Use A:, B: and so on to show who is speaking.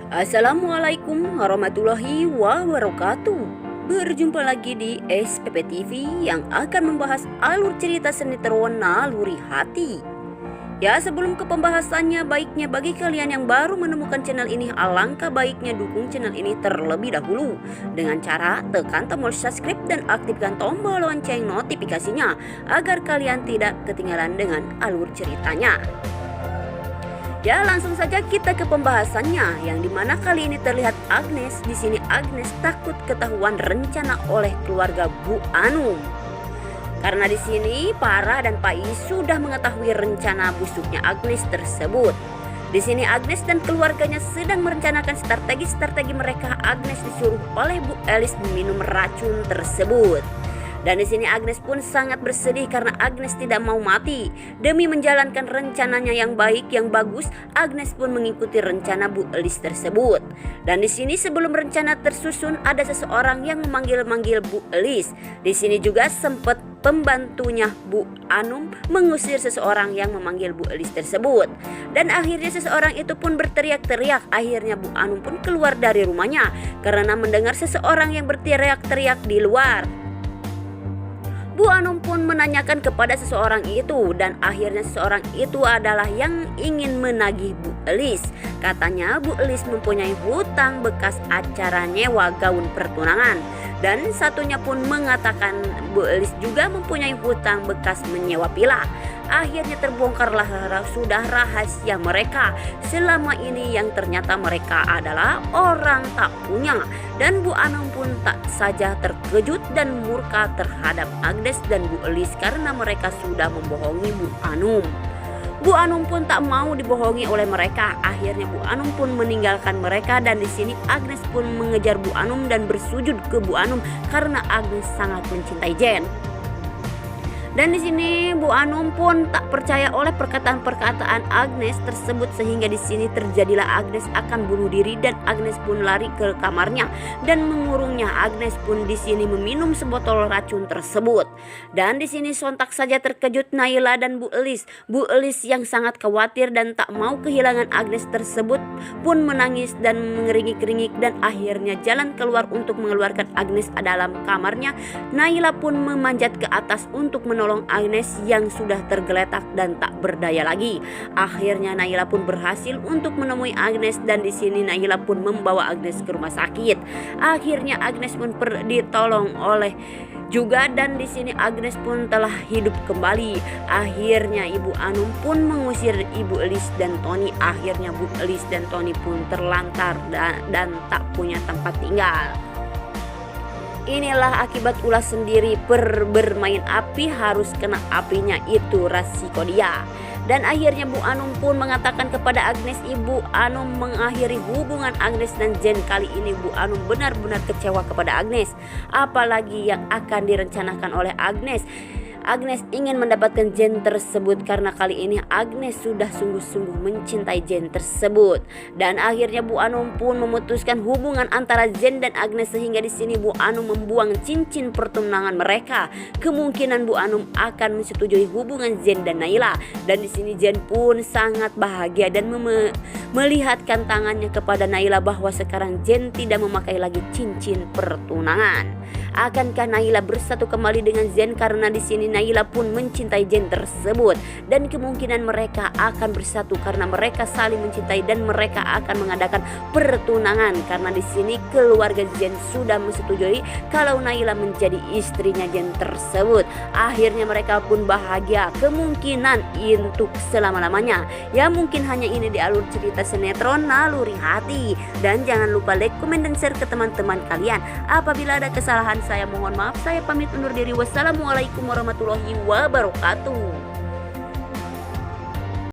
A: Assalamualaikum warahmatullahi wabarakatuh. Berjumpa lagi di SPP TV yang akan membahas alur cerita sinetron Naluri Hati. Ya, sebelum ke pembahasannya, baiknya bagi kalian yang baru menemukan channel ini, alangkah baiknya dukung channel ini terlebih dahulu dengan cara tekan tombol subscribe dan aktifkan tombol lonceng notifikasinya agar kalian tidak ketinggalan dengan alur ceritanya. Ya, langsung saja kita ke pembahasannya, yang dimana kali ini terlihat Agnes. Di sini Agnes takut ketahuan rencana oleh keluarga Bu Anum. Karena di sini Farah dan Pai sudah mengetahui rencana busuknya Agnes tersebut. Di sini Agnes dan keluarganya sedang merencanakan strategi mereka. Agnes disuruh oleh Bu Elis meminum racun tersebut. Dan di sini Agnes pun sangat bersedih karena Agnes tidak mau mati. Demi menjalankan rencananya yang baik, yang bagus, Agnes pun mengikuti rencana Bu Elis tersebut. Dan di sini sebelum rencana tersusun, ada seseorang yang memanggil-manggil Bu Elis. Di sini juga sempat pembantunya Bu Anum mengusir seseorang yang memanggil Bu Elis tersebut. Dan akhirnya seseorang itu pun berteriak-teriak. Akhirnya Bu Anum pun keluar dari rumahnya karena mendengar seseorang yang berteriak-teriak di luar. Bu Anum pun menanyakan kepada seseorang itu, dan akhirnya seseorang itu adalah yang ingin menagih Bu Elis. Katanya Bu Elis mempunyai hutang bekas acara nyewa gaun pertunangan. Dan satunya pun mengatakan Bu Elis juga mempunyai hutang bekas menyewa villa. Akhirnya terbongkarlah sudah rahasia mereka selama ini, yang ternyata mereka adalah orang tak punya. Dan Bu Anum pun tak saja terkejut dan murka terhadap Agnes dan Bu Elis karena mereka sudah membohongi Bu Anum. Bu Anum pun tak mau dibohongi oleh mereka. Akhirnya Bu Anum pun meninggalkan mereka, dan di sini Agnes pun mengejar Bu Anum dan bersujud ke Bu Anum karena Agnes sangat mencintai Jen. Dan di sini Bu Anum pun tak percaya oleh perkataan-perkataan Agnes tersebut, sehingga di sini terjadilah Agnes akan bunuh diri dan Agnes pun lari ke kamarnya dan mengurungnya. Agnes pun di sini meminum sebotol racun tersebut. Dan di sini sontak saja terkejut Naila dan Bu Elis. Bu Elis yang sangat khawatir dan tak mau kehilangan Agnes tersebut pun menangis dan mengeringik-keringik, dan akhirnya jalan keluar untuk mengeluarkan Agnes dalam kamarnya. Naila pun memanjat ke atas untuk menolong Agnes yang sudah tergeletak dan tak berdaya lagi. Akhirnya Naila pun berhasil untuk menemui Agnes, dan di sini Naila pun membawa Agnes ke rumah sakit. Akhirnya Agnes pun ditolong oleh juga, dan di sini Agnes pun telah hidup kembali. Akhirnya Ibu Anum pun mengusir Ibu Elis dan Tony. Akhirnya Bu Elis dan Tony pun terlantar dan tak punya tempat tinggal. Inilah akibat ulah sendiri, bermain api harus kena apinya, itu resiko dia. Dan akhirnya Bu Anum pun mengatakan kepada Agnes, Ibu Anum mengakhiri hubungan Agnes dan Jen. Kali ini Bu Anum benar-benar kecewa kepada Agnes. Apalagi yang akan direncanakan oleh Agnes. Agnes ingin mendapatkan Jen tersebut karena kali ini Agnes sudah sungguh-sungguh mencintai Jen tersebut. Dan akhirnya Bu Anum pun memutuskan hubungan antara Jen dan Agnes, sehingga di sini Bu Anum membuang cincin pertunangan mereka. Kemungkinan Bu Anum akan menyetujui hubungan Jen dan Naila. Dan di sini Jen pun sangat bahagia dan melihatkan tangannya kepada Naila bahwa sekarang Jen tidak memakai lagi cincin pertunangan. Akankah Naila bersatu kembali dengan Jen? Karena di sini Naila pun mencintai Jen tersebut, dan kemungkinan mereka akan bersatu karena mereka saling mencintai dan mereka akan mengadakan pertunangan. Karena di sini keluarga Jen sudah menyetujui kalau Naila menjadi istrinya Jen tersebut. Akhirnya mereka pun bahagia, kemungkinan untuk selama-lamanya. Ya, mungkin hanya ini di alur cerita sinetron Naluri Hati. Dan jangan lupa like, komen, dan share ke teman-teman kalian. Apabila ada kesalahan, saya mohon maaf. Saya pamit undur diri. Wassalamualaikum warahmatullahi wabarakatuh.